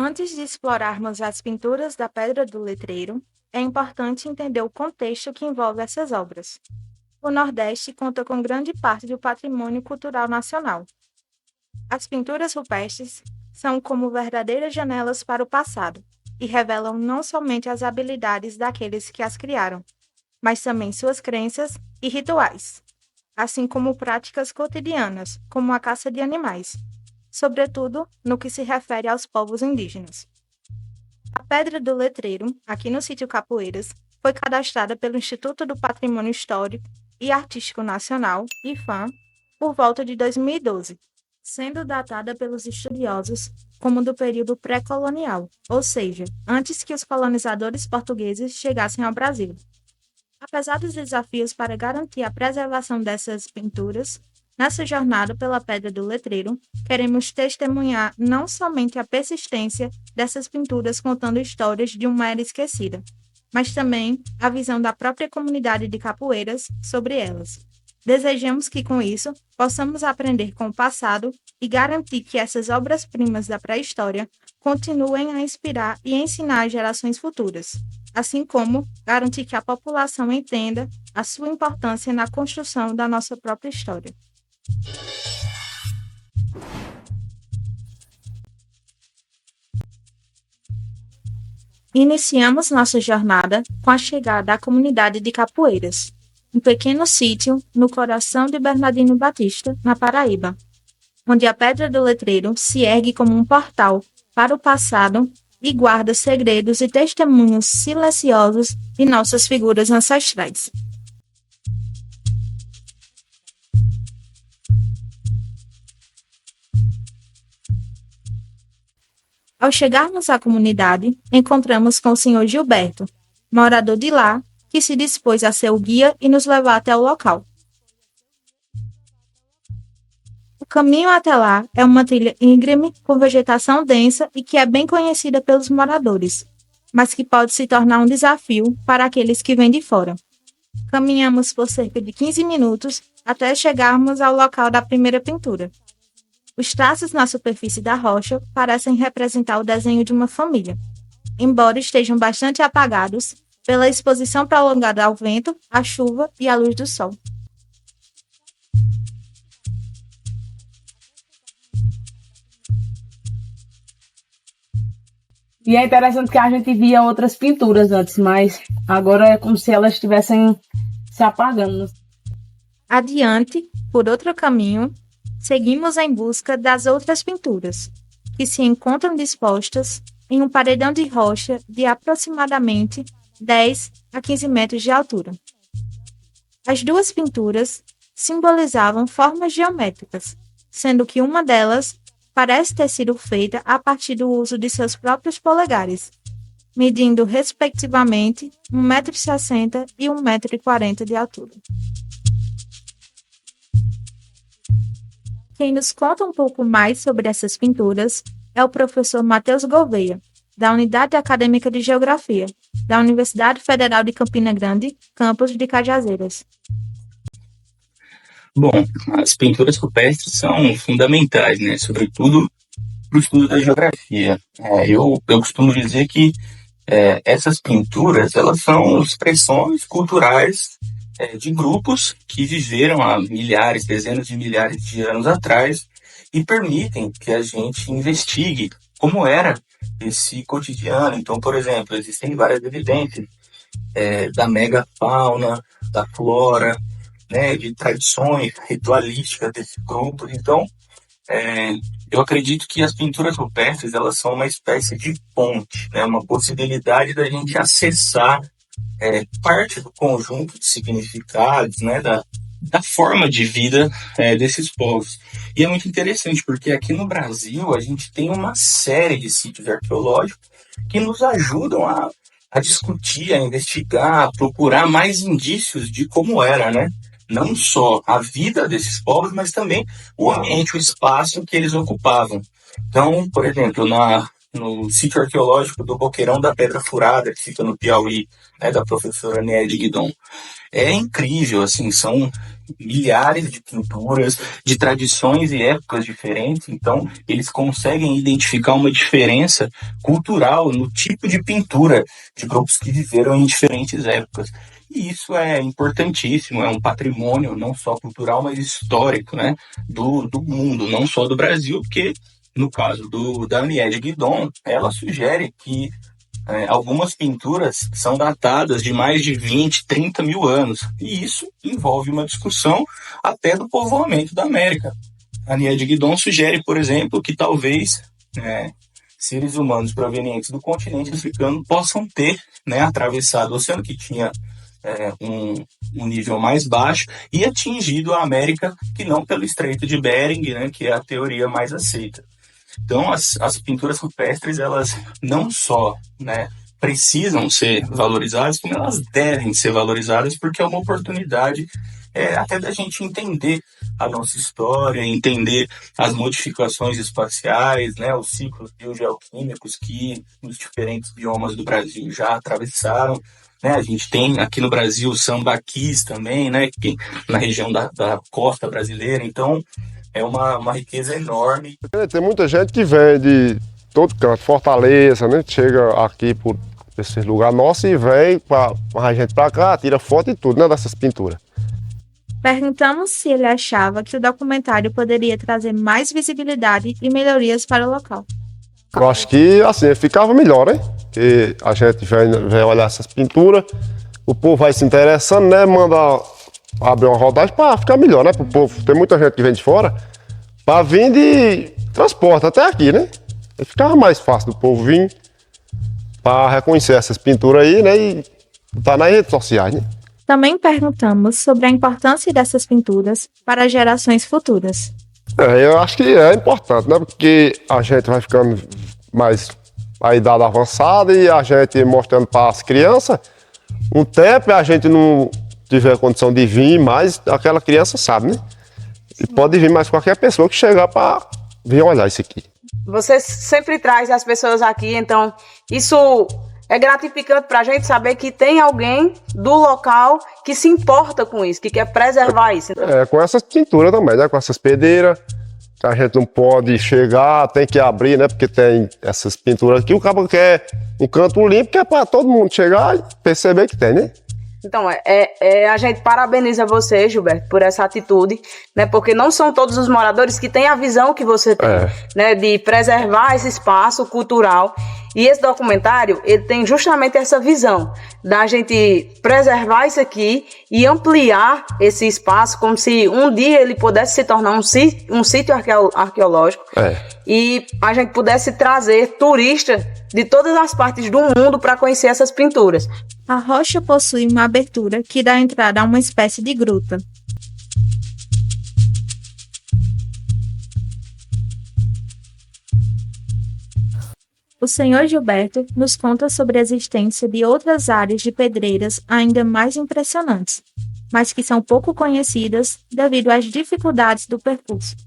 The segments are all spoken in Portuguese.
Antes de explorarmos as pinturas da Pedra do Letreiro, é importante entender o contexto que envolve essas obras. O Nordeste conta com grande parte do patrimônio cultural nacional. As pinturas rupestres são como verdadeiras janelas para o passado e revelam não somente as habilidades daqueles que as criaram, mas também suas crenças e rituais, assim como práticas cotidianas, como a caça de animais, sobretudo no que se refere aos povos indígenas. A Pedra do Letreiro, aqui no sítio Capoeiras, foi cadastrada pelo Instituto do Patrimônio Histórico e Artístico Nacional, IPHAN, por volta de 2012, sendo datada pelos estudiosos como do período pré-colonial, ou seja, antes que os colonizadores portugueses chegassem ao Brasil. Apesar dos desafios para garantir a preservação dessas pinturas, nessa jornada pela Pedra do Letreiro, queremos testemunhar não somente a persistência dessas pinturas contando histórias de uma era esquecida, mas também a visão da própria comunidade de capoeiras sobre elas. Desejamos que, com isso, possamos aprender com o passado e garantir que essas obras-primas da pré-história continuem a inspirar e ensinar as gerações futuras, assim como garantir que a população entenda a sua importância na construção da nossa própria história. Iniciamos nossa jornada com a chegada à comunidade de Capoeiras, um pequeno sítio no coração de Bernardino Batista, na Paraíba, onde a Pedra do Letreiro se ergue como um portal para o passado e guarda segredos e testemunhos silenciosos de nossas figuras ancestrais. Ao chegarmos à comunidade, encontramos com o senhor Gilberto, morador de lá, que se dispôs a ser o guia e nos levar até o local. O caminho até lá é uma trilha íngreme com vegetação densa e que é bem conhecida pelos moradores, mas que pode se tornar um desafio para aqueles que vêm de fora. Caminhamos por cerca de 15 minutos até chegarmos ao local da primeira pintura. Os traços na superfície da rocha parecem representar o desenho de uma família, embora estejam bastante apagados pela exposição prolongada ao vento, à chuva e à luz do sol. E é interessante que a gente via outras pinturas antes, mas agora é como se elas estivessem se apagando. Adiante, por outro caminho, seguimos em busca das outras pinturas, que se encontram dispostas em um paredão de rocha de aproximadamente 10 a 15 metros de altura. As duas pinturas simbolizavam formas geométricas, sendo que uma delas parece ter sido feita a partir do uso de seus próprios polegares, medindo respectivamente 1,60 m e 1,40 m de altura. Quem nos conta um pouco mais sobre essas pinturas é o professor Matheus Gouveia, da Unidade Acadêmica de Geografia, da Universidade Federal de Campina Grande, campus de Cajazeiras. Bom, as pinturas rupestres são fundamentais, né? Sobretudo para o estudo da geografia. Eu costumo dizer que essas pinturas elas são expressões culturais de grupos que viveram há milhares, dezenas de milhares de anos atrás e permitem que a gente investigue como era esse cotidiano. Então, por exemplo, existem várias evidências da megafauna, da flora, né, de tradições ritualísticas desse grupo. Então, eu acredito que as pinturas rupestres elas são uma espécie de ponte, né, uma possibilidade da gente acessar parte do conjunto de significados, né, da forma de vida desses povos. E é muito interessante, porque aqui no Brasil a gente tem uma série de sítios arqueológicos que nos ajudam a discutir, a investigar, a procurar mais indícios de como era, né? Não só a vida desses povos, mas também o ambiente, o espaço que eles ocupavam. Então, por exemplo, no sítio arqueológico do Boqueirão da Pedra Furada, que fica no Piauí, né, da professora Niede Guidon, é incrível, assim, são milhares de pinturas de tradições e épocas diferentes, então eles conseguem identificar uma diferença cultural no tipo de pintura de grupos que viveram em diferentes épocas. E isso é importantíssimo, é um patrimônio não só cultural, mas histórico, né, do mundo, não só do Brasil, porque no caso da Niede Guidon, ela sugere que algumas pinturas são datadas de mais de 20, 30 mil anos, e isso envolve uma discussão até do povoamento da América. A Niede Guidon sugere, por exemplo, que talvez seres humanos provenientes do continente africano possam ter, né, atravessado o oceano, que tinha um nível mais baixo, e atingido a América, que não pelo Estreito de Bering, né, que é a teoria mais aceita. Então, as pinturas rupestres, elas não só, né, precisam ser valorizadas, como elas devem ser valorizadas, porque é uma oportunidade até da gente entender a nossa história, entender as modificações espaciais, né, os ciclos biogeoquímicos que os diferentes biomas do Brasil já atravessaram. Né, a gente tem aqui no Brasil sambaquis também, né, na região da costa brasileira. Então, é uma riqueza enorme. Tem muita gente que vem de todo canto, Fortaleza, né? Chega aqui por esse lugar nosso e vem com a gente pra cá, tira foto e tudo, né? Dessas pinturas. Perguntamos se ele achava que o documentário poderia trazer mais visibilidade e melhorias para o local. Eu acho que assim ficava melhor, né? Que a gente vem olhar essas pinturas, o povo vai se interessando, né? Manda abrir uma rodagem para ficar melhor, né? Pro povo. Tem muita gente que vem de fora para vir de transporte até aqui, né? E ficava mais fácil do povo vir para reconhecer essas pinturas aí, né? E tá nas redes sociais, né? Também perguntamos sobre a importância dessas pinturas para gerações futuras. Eu acho que é importante, né? Porque a gente vai ficando mais a idade avançada e a gente mostrando para as crianças, um tempo a gente não tiver condição de vir, mas aquela criança sabe, né? E pode vir mais qualquer pessoa que chegar para vir olhar isso aqui. Você sempre traz as pessoas aqui, então isso é gratificante para a gente saber que tem alguém do local que se importa com isso, que quer preservar isso. Com essas pinturas também, né? Com essas pedreiras, a gente não pode chegar, tem que abrir, né? Porque tem essas pinturas aqui, o cabo quer um canto limpo, que é para todo mundo chegar e perceber que tem, né? Então, a gente parabeniza você, Gilberto, por essa atitude, né? Porque não são todos os moradores que têm a visão que você tem, né? De preservar esse espaço cultural. E esse documentário, ele tem justamente essa visão da gente preservar isso aqui e ampliar esse espaço como se um dia ele pudesse se tornar um sítio arqueológico e a gente pudesse trazer turistas de todas as partes do mundo para conhecer essas pinturas. A rocha possui uma abertura que dá entrada a uma espécie de gruta. O senhor Gilberto nos conta sobre a existência de outras áreas de pedreiras ainda mais impressionantes, mas que são pouco conhecidas devido às dificuldades do percurso.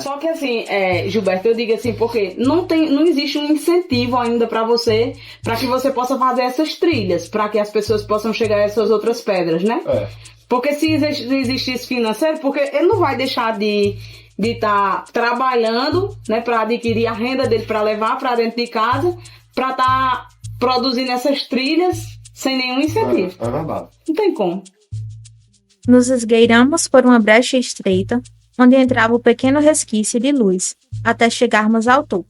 Só que assim, Gilberto, eu digo assim, porque não existe um incentivo ainda para que você possa fazer essas trilhas, para que as pessoas possam chegar a essas outras pedras, né? Porque se existisse financeiro, porque ele não vai deixar de estar trabalhando, né, para adquirir a renda dele, para levar para dentro de casa, para estar produzindo essas trilhas sem nenhum incentivo. É verdade. Não tem como. Nos esgueiramos por uma brecha estreita, onde entrava o pequeno resquício de luz, até chegarmos ao topo,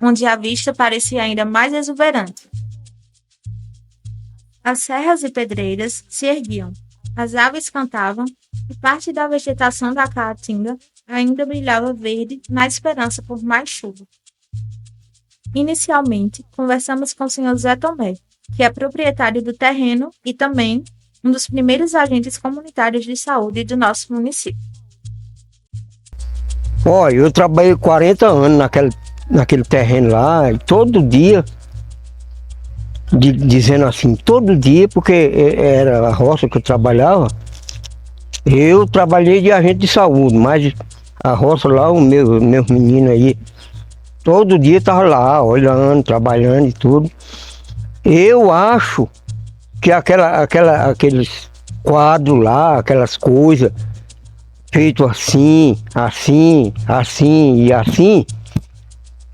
onde a vista parecia ainda mais exuberante. As serras e pedreiras se erguiam, as aves cantavam, e parte da vegetação da caatinga ainda brilhava verde na esperança por mais chuva. Inicialmente, conversamos com o Sr. Zé Tomé, que é proprietário do terreno e também um dos primeiros agentes comunitários de saúde do nosso município. Olha, eu trabalhei 40 anos naquele terreno lá, e todo dia, dizendo assim, todo dia, porque era a roça que eu trabalhava, eu trabalhei de agente de saúde, mas A roça lá, os meus meninos aí, todo dia tava lá, olhando, trabalhando e tudo. Eu acho que aqueles quadros lá, aquelas coisas, feito assim, assim, assim e assim,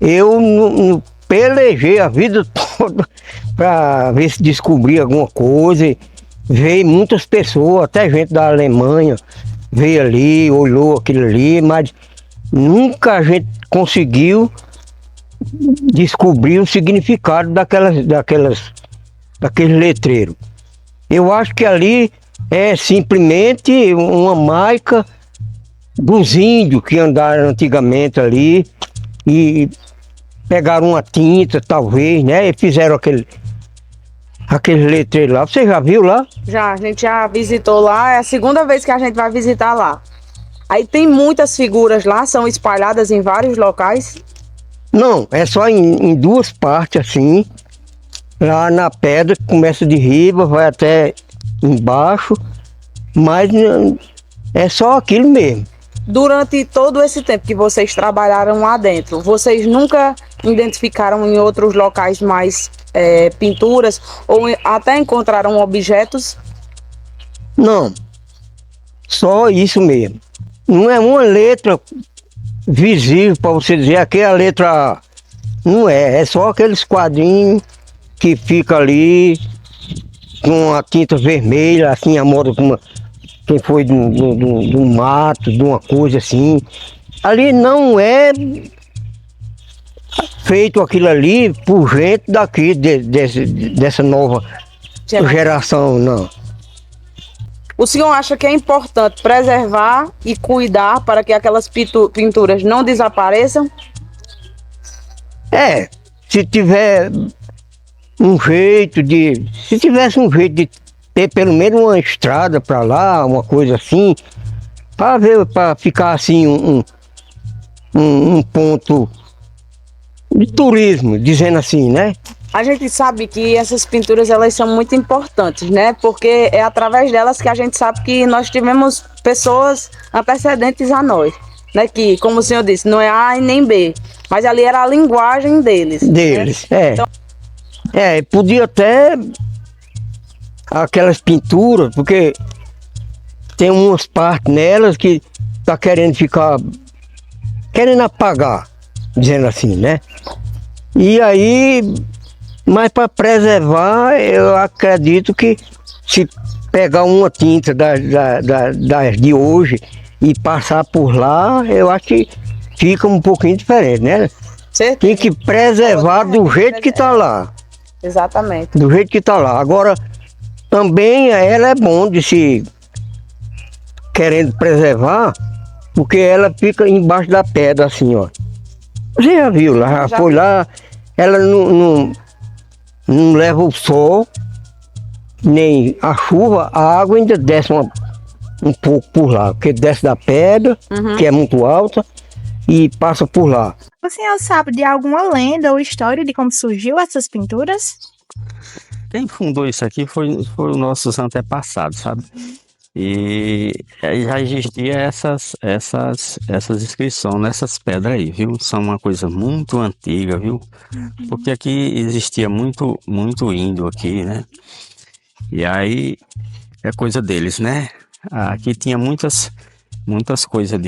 eu pelejei a vida toda para ver se descobria alguma coisa. Veio muitas pessoas, até gente da Alemanha, veio ali, olhou aquilo ali, mas nunca a gente conseguiu descobrir o significado daqueles letreiros. Eu acho que ali é simplesmente uma marca dos índios que andaram antigamente ali e pegaram uma tinta, talvez, né? E fizeram aquele letreiro lá. Você já viu lá? Já, a gente já visitou lá, é a segunda vez que a gente vai visitar lá. Aí tem muitas figuras lá, são espalhadas em vários locais. Não, é só em duas partes assim. Lá na pedra, começa de riba, vai até embaixo, mas é só aquilo mesmo. Durante todo esse tempo que vocês trabalharam lá dentro, vocês nunca identificaram em outros locais mais pinturas ou até encontraram objetos? Não, só isso mesmo. Não é uma letra visível para você dizer aqui é a letra A. Não é só aqueles quadrinhos que fica ali com a tinta vermelha, assim, a moda como quem foi do mato, de uma coisa assim. Ali não é feito aquilo ali por gente daqui, dessa nova geração, não. O senhor acha que é importante preservar e cuidar para que aquelas pinturas não desapareçam? Se tivesse um jeito de ter pelo menos uma estrada para lá, uma coisa assim, para ficar assim um ponto de turismo, dizendo assim, né? A gente sabe que essas pinturas elas são muito importantes, né? Porque é através delas que a gente sabe que nós tivemos pessoas antecedentes a nós, né? Que, como o senhor disse, não é A e nem B, mas ali era a linguagem deles. Né? Então... podia até aquelas pinturas, porque tem umas partes nelas que tá querendo apagar, dizendo assim, né? E aí, mas para preservar, eu acredito que se pegar uma tinta das de hoje e passar por lá, eu acho que fica um pouquinho diferente, né? Certo. Tem que preservar do jeito que tá lá. Exatamente. Do jeito que tá lá. Agora, também ela é bom de se querendo preservar, porque ela fica embaixo da pedra assim, ó. Você já viu lá, já foi lá, ela não leva o sol, nem a chuva, a água ainda desce um pouco por lá, porque desce da pedra, que é muito alta, e passa por lá. O senhor sabe de alguma lenda ou história de como surgiu essas pinturas? Quem fundou isso aqui foi os nossos antepassados, sabe? E já existia essas inscrições nessas pedras aí, viu? São uma coisa muito antiga, viu? Porque aqui existia muito índio aqui, né? E aí é coisa deles, né? Aqui tinha muitas coisas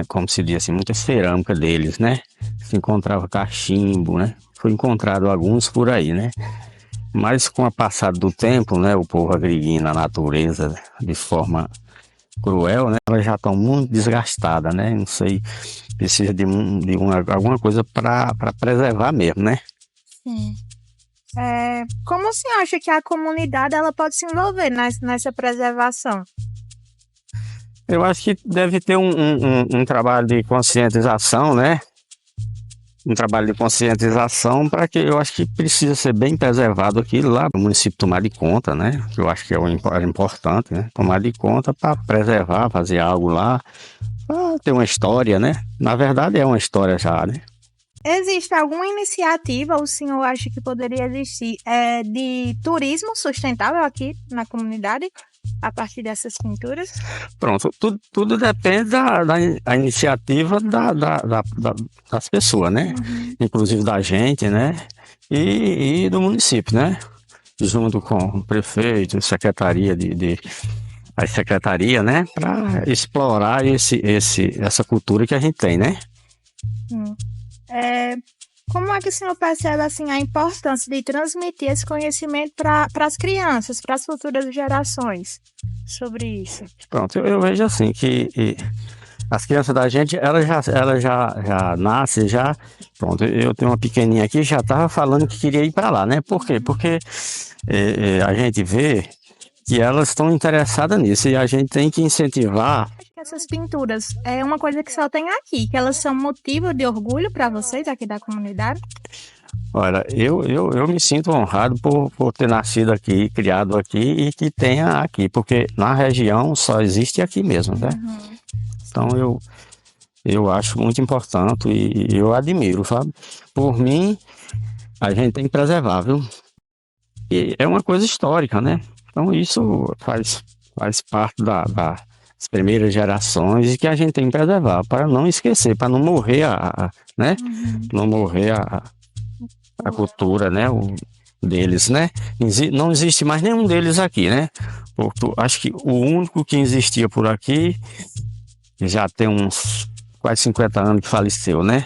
como se diz assim, muita cerâmica deles, né? Se encontrava cachimbo, né? Foi encontrado alguns por aí, né? Mas com o passar do tempo, né, o povo agredindo a natureza de forma cruel, né, elas já estão muito desgastadas, né, não sei, precisa de alguma coisa para preservar mesmo, né. Sim. Como o senhor acha que a comunidade ela pode se envolver nessa preservação? Eu acho que deve ter um trabalho de conscientização, né, para que eu acho que precisa ser bem preservado aquilo lá, o município tomar de conta, né? Eu acho que é importante, né? Tomar de conta para preservar, fazer algo lá, para ter uma história, né? Na verdade é uma história já, né? Existe alguma iniciativa, o senhor acha que poderia existir, de turismo sustentável aqui na comunidade? a partir dessas pinturas? Pronto, tudo depende da iniciativa das pessoas, né? Inclusive da gente, né? E do município, né? Junto com o prefeito, secretaria a secretaria, né? Para explorar essa cultura que a gente tem, né? Como é que o senhor percebe assim, a importância de transmitir esse conhecimento para as crianças, para as futuras gerações sobre isso? Pronto, eu vejo assim que as crianças da gente, elas já nascem, já. Pronto, eu tenho uma pequenininha aqui, já estava falando que queria ir para lá, né? Por quê? Porque a gente vê que elas estão interessadas nisso e a gente tem que incentivar. Essas pinturas é uma coisa que só tem aqui, que elas são motivo de orgulho para vocês aqui da comunidade? Olha, eu me sinto honrado por ter nascido aqui, criado aqui e que tenha aqui, porque na região só existe aqui mesmo, né? Então eu acho muito importante e eu admiro, sabe? Por mim, a gente tem que preservar, viu? E é uma coisa histórica, né? Então isso faz parte das primeiras gerações e que a gente tem que preservar para não esquecer, para não morrer né? Não morrer a cultura, né? Deles, né? Não existe mais nenhum deles aqui, né? Porque acho que o único que existia por aqui já tem uns quase 50 anos que faleceu, né?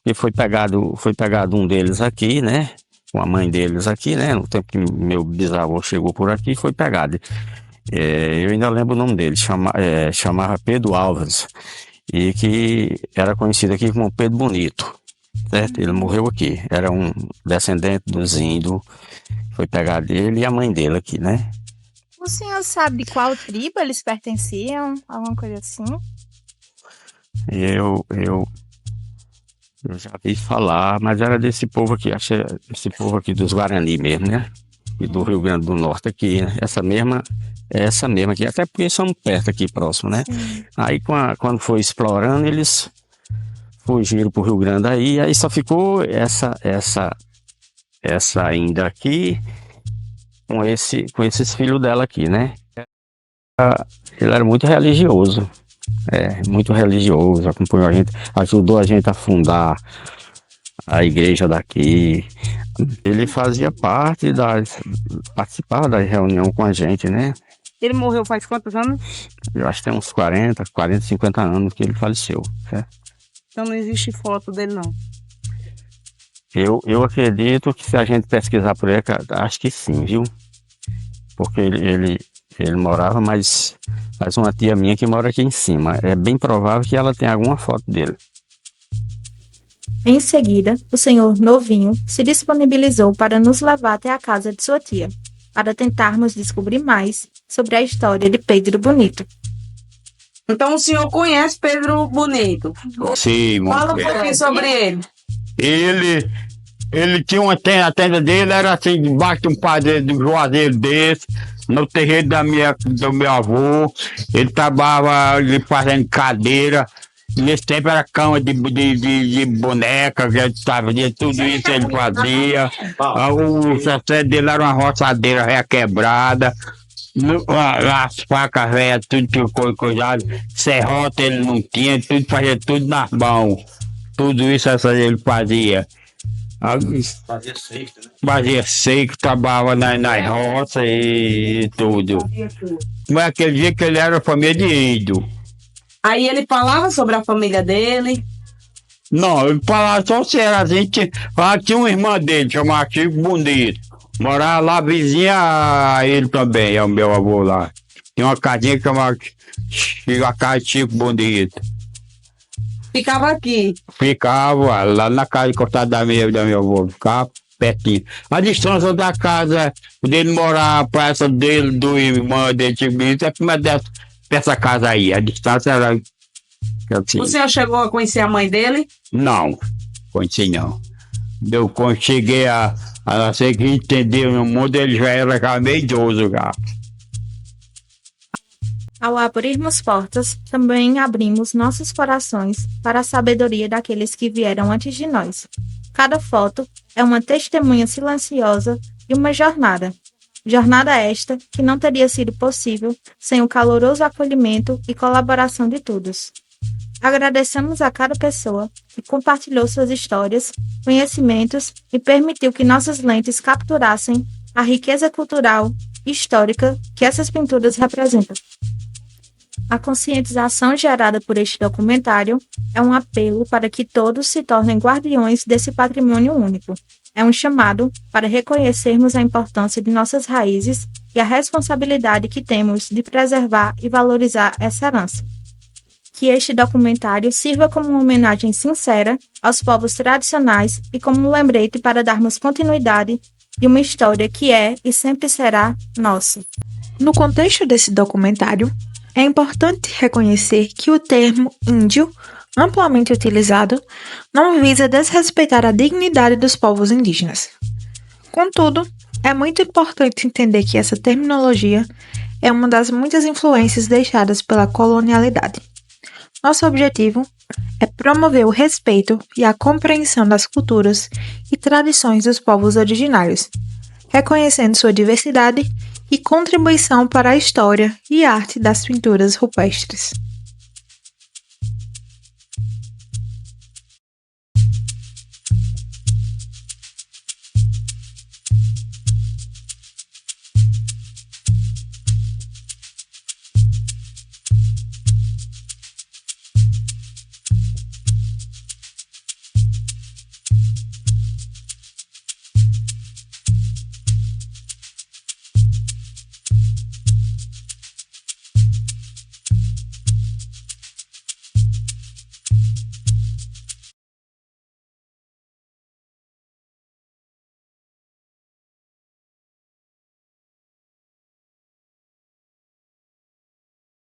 E foi pegado um deles aqui, né? Com a mãe deles aqui, né? No tempo que meu bisavô chegou por aqui, foi pegado. Eu ainda lembro o nome dele, chamava Pedro Álvares, e que era conhecido aqui como Pedro Bonito, certo? Ele morreu aqui, era um descendente dos índios, foi pegado ele e a mãe dele aqui, né? O senhor sabe de qual tribo eles pertenciam? Alguma coisa assim? Eu já vi falar, mas era desse povo aqui, acho que é esse povo aqui dos Guarani mesmo, né? E do Rio Grande do Norte aqui, né? Essa mesma aqui, até porque somos perto aqui, próximo, né? Aí quando foi explorando, eles fugiram pro Rio Grande aí só ficou essa ainda aqui, com esses filhos dela aqui, né? Ele era muito religioso. Muito religioso, acompanhou a gente, ajudou a gente a fundar a igreja daqui. Ele fazia participava da reunião com a gente, né? Ele morreu faz quantos anos? Eu acho que tem uns 40, 50 anos que ele faleceu, certo? Então não existe foto dele, não. Eu acredito que se a gente pesquisar por aí, acho que sim, viu? Porque ele morava, mas uma tia minha que mora aqui em cima. É bem provável que ela tenha alguma foto dele. Em seguida, o senhor Novinho se disponibilizou para nos levar até a casa de sua tia, para tentarmos descobrir mais sobre a história de Pedro Bonito. Então o senhor conhece Pedro Bonito? Sim, muito Fala um bem. pouquinho sobre ele. Ele tinha uma tenda, a tenda dele era assim, debaixo de um padeiro, de um juazeiro desse, no terreiro do meu avô. Ele trabalhava ali fazendo cadeira. Nesse tempo era cama de boneca, tudo isso ele fazia. O sucesso dele era uma roçadeira requebrada. As facas velhas, tudo que coisado. Serrota ele não tinha, fazia tudo nas mãos. Tudo isso ele fazia. Fazia seco, né? Fazia seco, trabalhava nas roças e tudo. Mas aquele dia que ele era família de índio. Aí ele falava sobre a família dele. Não, ele falava só se era assim. Tinha uma irmã dele, chamava Chico Bonito. Morava lá vizinha a ele também, é o meu avô lá. Tinha uma casinha que chamava a casa de Chico Bonito. Ficava aqui. Ficava lá na casa encostada da meu avô, ficava pertinho. A distância da casa dele morar para essa dele, do irmão dele, Chico Bonito, é como dessa casa aí. A distância era assim. O senhor chegou a conhecer a mãe dele? Não, conheci não. Quando cheguei a ser que entender no mundo, ele já era meio idoso já. Ao abrirmos portas, também abrimos nossos corações para a sabedoria daqueles que vieram antes de nós. Cada foto é uma testemunha silenciosa e uma jornada. Jornada esta que não teria sido possível sem o caloroso acolhimento e colaboração de todos. Agradecemos a cada pessoa que compartilhou suas histórias, conhecimentos e permitiu que nossas lentes capturassem a riqueza cultural e histórica que essas pinturas representam. A conscientização gerada por este documentário é um apelo para que todos se tornem guardiões desse patrimônio único. É um chamado para reconhecermos a importância de nossas raízes e a responsabilidade que temos de preservar e valorizar essa herança. Que este documentário sirva como uma homenagem sincera aos povos tradicionais e como um lembrete para darmos continuidade de uma história que é e sempre será nossa. No contexto desse documentário, é importante reconhecer que o termo índio, amplamente utilizado, não visa desrespeitar a dignidade dos povos indígenas. Contudo, é muito importante entender que essa terminologia é uma das muitas influências deixadas pela colonialidade. Nosso objetivo é promover o respeito e a compreensão das culturas e tradições dos povos originários, reconhecendo sua diversidade e contribuição para a história e arte das pinturas rupestres.